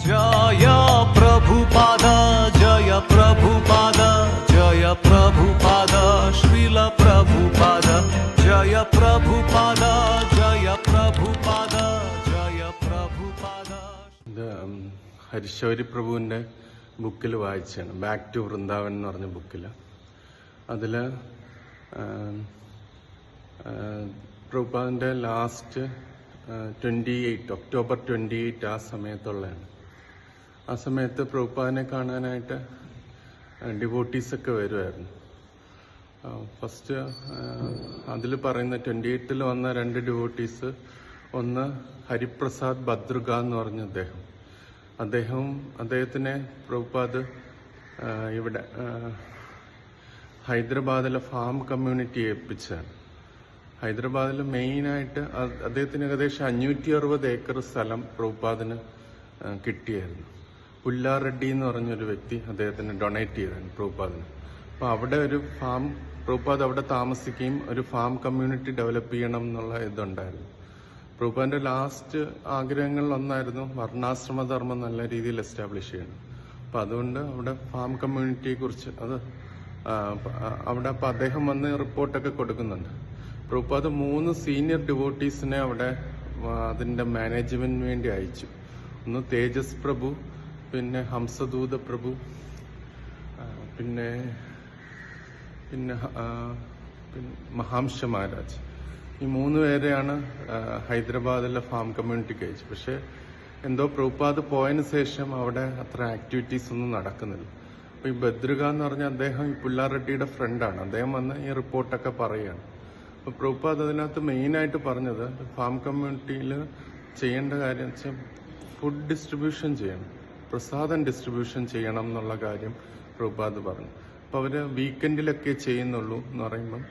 जय प्रभुपाद जय प्रभुपाद जय प्रभुपाद श्रील प्रभुपाद जय प्रभुपाद जय प्रभुपाद जय प्रभुपाद. ഇത് ഹരിശൗരി പ്രഭുവിൻ്റെ ബുക്കിൽ വായിച്ചാണ്, ബാക്ക് ടു വൃന്ദാവൻ എന്ന് പറഞ്ഞ ബുക്കിൽ. അതിൽ പ്രഭുപാദിൻ്റെ ലാസ്റ്റ് 28 ഒക്ടോബർ 28 ആ സമയത്തുള്ളതാണ്. ആ സമയത്ത് പ്രഭുപാദിനെ കാണാനായിട്ട് ഡിവോട്ടീസൊക്കെ വരുമായിരുന്നു. ഫസ്റ്റ് അതിൽ പറയുന്ന 28 വന്ന 2 ഡിവോട്ടീസ്, ഒന്ന് ഹരിപ്രസാദ് ഭദ്രുക എന്ന് പറഞ്ഞ അദ്ദേഹത്തിനെ പ്രഭുപാദ് ഇവിടെ ഹൈദരാബാദിലെ ഫാം കമ്മ്യൂണിറ്റി ഏൽപ്പിച്ചാണ്. ഹൈദരാബാദിൽ മെയിനായിട്ട് അദ്ദേഹത്തിന് ഏകദേശം 560 ഏക്കർ സ്ഥലം പ്രഭുപാദിന് കിട്ടിയായിരുന്നു. പുല്ലാറെഡ്ഡി എന്ന് പറഞ്ഞൊരു വ്യക്തി അദ്ദേഹത്തിന് ഡൊണേറ്റ് ചെയ്തായിരുന്നു പ്രഭുപാദിന്. അപ്പോൾ അവിടെ ഒരു ഫാം, പ്രഭുപാദ് അവിടെ താമസിക്കുകയും ഒരു ഫാം കമ്മ്യൂണിറ്റി ഡെവലപ്പ് ചെയ്യണം എന്നുള്ള ഇതുണ്ടായിരുന്നു. പ്രഭുപാദിന്റെ ലാസ്റ്റ് ആഗ്രഹങ്ങളിലൊന്നായിരുന്നു വർണ്ണാശ്രമധർമ്മം നല്ല രീതിയിൽ എസ്റ്റാബ്ലിഷ് ചെയ്യണം. അപ്പം അതുകൊണ്ട് അവിടെ ഫാം കമ്മ്യൂണിറ്റിയെ കുറിച്ച് അവിടെ അപ്പം അദ്ദേഹം വന്ന് റിപ്പോർട്ടൊക്കെ കൊടുക്കുന്നുണ്ട്. പ്രഭുപാദ് 3 സീനിയർ ഡിവോട്ടീസിനെ അവിടെ അതിൻ്റെ മാനേജ്മെന്റിന് വേണ്ടി അയച്ചു. ഒന്ന് തേജസ് പ്രഭു, പിന്നെ ഹംസദൂത പ്രഭു, പിന്നെ മഹാംശ മഹാരാജ്. ഈ 3 പേരെയാണ് ഹൈദരാബാദിലെ ഫാം കമ്മ്യൂണിറ്റിക്ക് അയച്ചു. പക്ഷെ എന്തോ പ്രഭുപാദ് പോയതിന് ശേഷം അവിടെ അത്ര ആക്ടിവിറ്റീസ് ഒന്നും നടക്കുന്നില്ല. അപ്പൊ ഈ ഭദ്രുക എന്ന് പറഞ്ഞ അദ്ദേഹം ഈ പുല്ലാറെഡ്ഡിയുടെ ഫ്രണ്ടാണ്. അദ്ദേഹം വന്ന് ഈ റിപ്പോർട്ടൊക്കെ പറയുകയാണ്. അപ്പൊ പ്രഭുപാദ് അതിനകത്ത് മെയിനായിട്ട് പറഞ്ഞത് ഫാം കമ്മ്യൂണിറ്റിയിൽ ചെയ്യേണ്ട കാര്യം വെച്ചാൽ ഫുഡ് ഡിസ്ട്രിബ്യൂഷൻ ചെയ്യണം, പ്രസാദം ഡിസ്ട്രിബ്യൂഷൻ ചെയ്യണം എന്നുള്ള കാര്യം പ്രഭുപാദ് പറഞ്ഞു. അപ്പോൾ അവർ വീക്കെൻഡിലൊക്കെ ചെയ്യുന്നുള്ളൂ എന്ന് പറയുമ്പം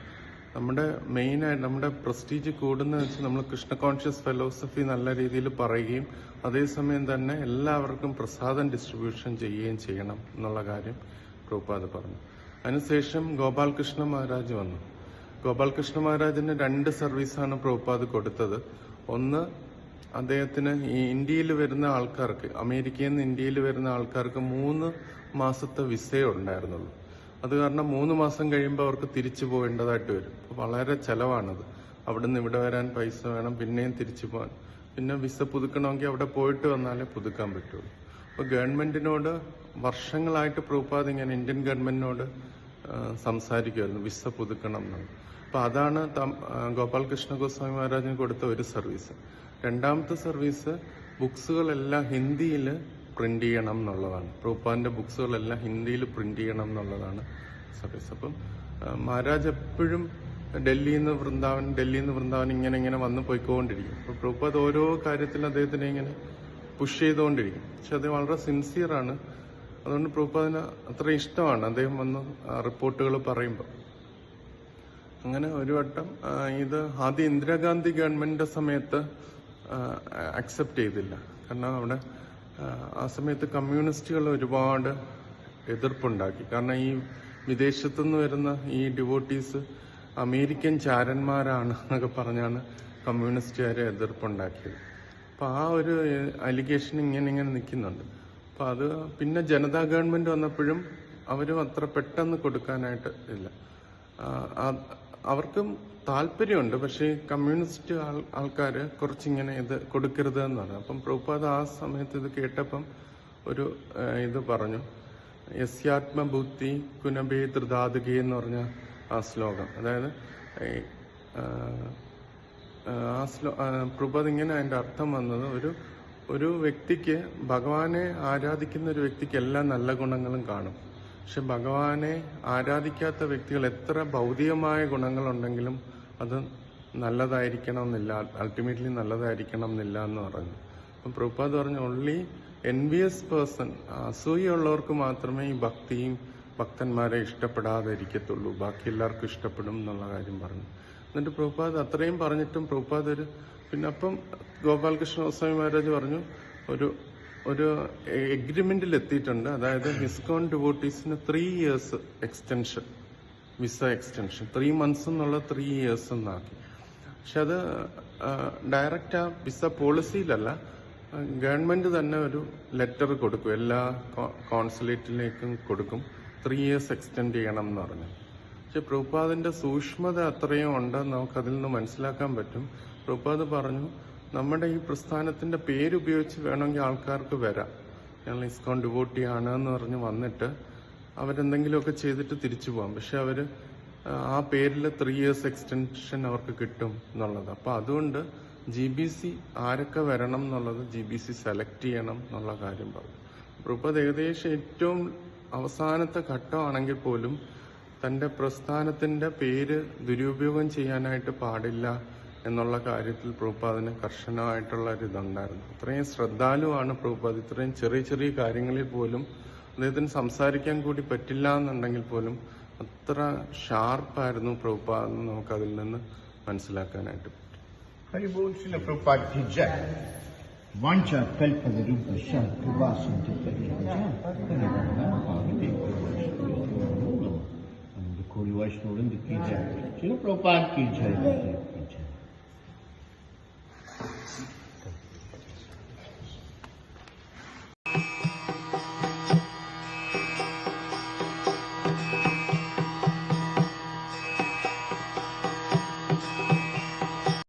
നമ്മുടെ മെയിനായിട്ട് നമ്മുടെ പ്രസ്റ്റീജ് കൂടുന്ന വെച്ച് നമ്മൾ കൃഷ്ണ കോൺഷ്യസ് ഫിലോസഫി നല്ല രീതിയിൽ പറയുകയും അതേസമയം തന്നെ എല്ലാവർക്കും പ്രസാദം ഡിസ്ട്രിബ്യൂഷൻ ചെയ്യുകയും ചെയ്യണം എന്നുള്ള കാര്യം പ്രഭുപാദ് പറഞ്ഞു. അതിനുശേഷം ഗോപാൽകൃഷ്ണ മഹാരാജ് വന്നു. ഗോപാൽകൃഷ്ണ മഹാരാജിന് 2 സർവീസാണ് പ്രഭുപാദ് കൊടുത്തത്. ഒന്ന്, അദ്ദേഹത്തിന് ഈ ഇന്ത്യയിൽ വരുന്ന ആൾക്കാർക്ക്, അമേരിക്കയിൽ നിന്ന് ഇന്ത്യയിൽ വരുന്ന ആൾക്കാർക്ക് 3 മാസത്തെ വിസയേ ഉണ്ടായിരുന്നുള്ളൂ. അത് കാരണം 3 മാസം കഴിയുമ്പോൾ അവർക്ക് തിരിച്ചു പോകേണ്ടതായിട്ട് വരും. അപ്പോൾ വളരെ ചെലവാണത്. അവിടെ നിന്ന് ഇവിടെ വരാൻ പൈസ വേണം, പിന്നെയും തിരിച്ചു പോകാൻ. പിന്നെ വിസ പുതുക്കണമെങ്കിൽ അവിടെ പോയിട്ട് വന്നാലേ പുതുക്കാൻ പറ്റുള്ളൂ. അപ്പോൾ ഗവൺമെന്റിനോട് വർഷങ്ങളായിട്ട് പ്രഭുപാദ് ഇങ്ങനെ ഇന്ത്യൻ ഗവൺമെന്റിനോട് സംസാരിക്കുമായിരുന്നു വിസ പുതുക്കണം എന്നുള്ളത്. അപ്പോൾ അതാണ് ഗോപാൽകൃഷ്ണ ഗോസ്വാമി മഹാരാജിന് കൊടുത്ത ഒരു സർവീസ്. 2ാമത്തെ സർവീസ് ബുക്സുകളെല്ലാം ഹിന്ദിയിൽ പ്രിന്റ് ചെയ്യണം എന്നുള്ളതാണ്. പ്രഭുപാദിന്റെ ബുക്സുകളെല്ലാം ഹിന്ദിയിൽ പ്രിന്റ് ചെയ്യണം എന്നുള്ളതാണ് സർവീസ്. അപ്പം മഹാരാജ് എപ്പോഴും ഡൽഹിയിൽ നിന്ന് വൃന്ദാവൻ ഇങ്ങനെ വന്ന് പോയിക്കൊണ്ടിരിക്കും. അപ്പോൾ പ്രഭുപാദ് ഓരോ കാര്യത്തിലും അദ്ദേഹത്തിനെ ഇങ്ങനെ പുഷ് ചെയ്തുകൊണ്ടിരിക്കും. പക്ഷെ അദ്ദേഹം വളരെ സിൻസിയറാണ്. അതുകൊണ്ട് പ്രഭുപാദിന് അത്ര ഇഷ്ടമാണ് അദ്ദേഹം വന്ന് റിപ്പോർട്ടുകൾ പറയുമ്പോൾ. അങ്ങനെ ഒരു വട്ടം ഇത് ആദ്യം ഇന്ദിരാഗാന്ധി ഗവൺമെന്റിന്റെ സമയത്ത് അക്സെപ്റ്റ് ചെയ്തില്ല. കാരണം അവിടെ ആ സമയത്ത് കമ്മ്യൂണിസ്റ്റുകൾ ഒരുപാട് എതിർപ്പുണ്ടാക്കി. കാരണം ഈ വിദേശത്തുനിന്ന് വരുന്ന ഈ ഡിവോട്ടീസ് അമേരിക്കൻ ചാരന്മാരാണ് എന്നൊക്കെ പറഞ്ഞാണ് കമ്മ്യൂണിസ്റ്റുകാരെ എതിർപ്പുണ്ടാക്കിയത്. അപ്പൊ ആ ഒരു അലിഗേഷൻ ഇങ്ങനെ നിൽക്കുന്നുണ്ട്. അപ്പൊ അത് പിന്നെ ജനതാ ഗവൺമെന്റ് വന്നപ്പോഴും അവരും അത്ര പെട്ടെന്ന് കൊടുക്കാനായിട്ട് ഇല്ല. അവർക്കും താല്പര്യമുണ്ട്, പക്ഷേ കമ്മ്യൂണിസ്റ്റ് ആൾക്കാർ കുറച്ചിങ്ങനെ ഇത് കൊടുക്കരുത് എന്ന് പറഞ്ഞു. അപ്പം പ്രഭുപാദ് ആ സമയത്ത് ഇത് കേട്ടപ്പം ഒരു ഇത് പറഞ്ഞു, യസ്യാത്മബുദ്ധി കുനബേ ധൃതാതുകേ എന്ന് പറഞ്ഞ ആ ശ്ലോകം. അതായത് പ്രഭുപാദ് ഇങ്ങനെ അതിന്റെ അർത്ഥം വന്നത്, ഒരു വ്യക്തിക്ക്, ഭഗവാനെ ആരാധിക്കുന്ന ഒരു വ്യക്തിക്ക് എല്ലാ നല്ല ഗുണങ്ങളും കാണും. പക്ഷെ ഭഗവാനെ ആരാധിക്കാത്ത വ്യക്തികൾ എത്ര ഭൗതികമായ ഗുണങ്ങളുണ്ടെങ്കിലും അത് നല്ലതായിരിക്കണം എന്നില്ല, അൾട്ടിമേറ്റ്ലി നല്ലതായിരിക്കണം എന്നില്ല എന്ന് പറഞ്ഞു. അപ്പം പ്രഭുപാദ് പറഞ്ഞു, ഓൺലി എൻവിയസ് പേഴ്സൺ, അസൂയുള്ളവർക്ക് മാത്രമേ ഈ ഭക്തന്മാരെ ഇഷ്ടപ്പെടാതെ ഇരിക്കത്തുള്ളൂ, ബാക്കി എല്ലാവർക്കും ഇഷ്ടപ്പെടും എന്നുള്ള കാര്യം പറഞ്ഞു. എന്നിട്ട് പ്രഭുപാദ് അത്രയും പറഞ്ഞിട്ടും പ്രഭുപാദ് പിന്നെ അപ്പം ഗോപാൽകൃഷ്ണ ഗോസ്വാമി മഹാരാജ് പറഞ്ഞു, ഒരു എഗ്രിമെന്റിൽ എത്തിയിട്ടുണ്ട്. അതായത് ഇസ്കോൺ ഡിവോട്ടീസിന് 3 years extension, visa extension, 3 months എന്നുള്ള 3 years എന്നാക്കി. പക്ഷെ അത് ഡയറക്റ്റ് ആ വിസ പോളിസിയിലല്ല, ഗവൺമെന്റ് തന്നെ ഒരു ലെറ്റർ കൊടുക്കും, എല്ലാ കോൺസുലേറ്റിലേക്കും കൊടുക്കും, 3 years എക്സ്റ്റെൻഡ് ചെയ്യണം എന്ന് പറഞ്ഞു. പക്ഷെ പ്രഭുപാദിന്റെ സൂക്ഷ്മത അത്രയും ഉണ്ടെന്ന് നമുക്ക് അതിൽ നിന്ന് മനസ്സിലാക്കാൻ പറ്റും. പ്രഭുപാദ് പറഞ്ഞു, നമ്മുടെ ഈ പ്രസ്ഥാനത്തിന്റെ പേരുപയോഗിച്ച് വേണമെങ്കിൽ ആൾക്കാർക്ക് വരാം, ഞങ്ങൾ ഇസ്കോൺ ഡിവോട്ടി ആണ് എന്ന് പറഞ്ഞ് വന്നിട്ട് അവരെന്തെങ്കിലുമൊക്കെ ചെയ്തിട്ട് തിരിച്ചു പോകാം. പക്ഷെ അവര് ആ പേരിൽ 3 years എക്സ്റ്റൻഷൻ അവർക്ക് കിട്ടും എന്നുള്ളത്. അപ്പൊ അതുകൊണ്ട് GBC ആരൊക്കെ വരണം എന്നുള്ളത് GBC സെലക്ട് ചെയ്യണം എന്നുള്ള കാര്യം പറഞ്ഞു. പ്രഭുപാദ് ഏകദേശം ഏറ്റവും അവസാനത്തെ ഘട്ടമാണെങ്കിൽ പോലും തന്റെ പ്രസ്ഥാനത്തിന്റെ പേര് ദുരുപയോഗം ചെയ്യാനായിട്ട് പാടില്ല എന്നുള്ള കാര്യത്തിൽ പ്രഭുപാദിന് കർശനമായിട്ടുള്ള ഒരു ഇതുണ്ടായിരുന്നു. അത്രയും ശ്രദ്ധാലുവാണ് പ്രഭുപാദ്. ഇത്രയും ചെറിയ ചെറിയ കാര്യങ്ങളിൽ പോലും അദ്ദേഹത്തിന് സംസാരിക്കാൻ കൂടി പറ്റില്ല എന്നുണ്ടെങ്കിൽ പോലും അത്ര ഷാർപ്പായിരുന്നു പ്രഭുപാദ് എന്ന് നമുക്ക് അതിൽ നിന്ന് മനസ്സിലാക്കാനായിട്ട് പറ്റും. Haribol Srila Prabhupada ki jai. Vancha kalpada rupa shan krivasanta parivaja. And the Kori Vaishnava ki jai. Srila Prabhupada ki jai.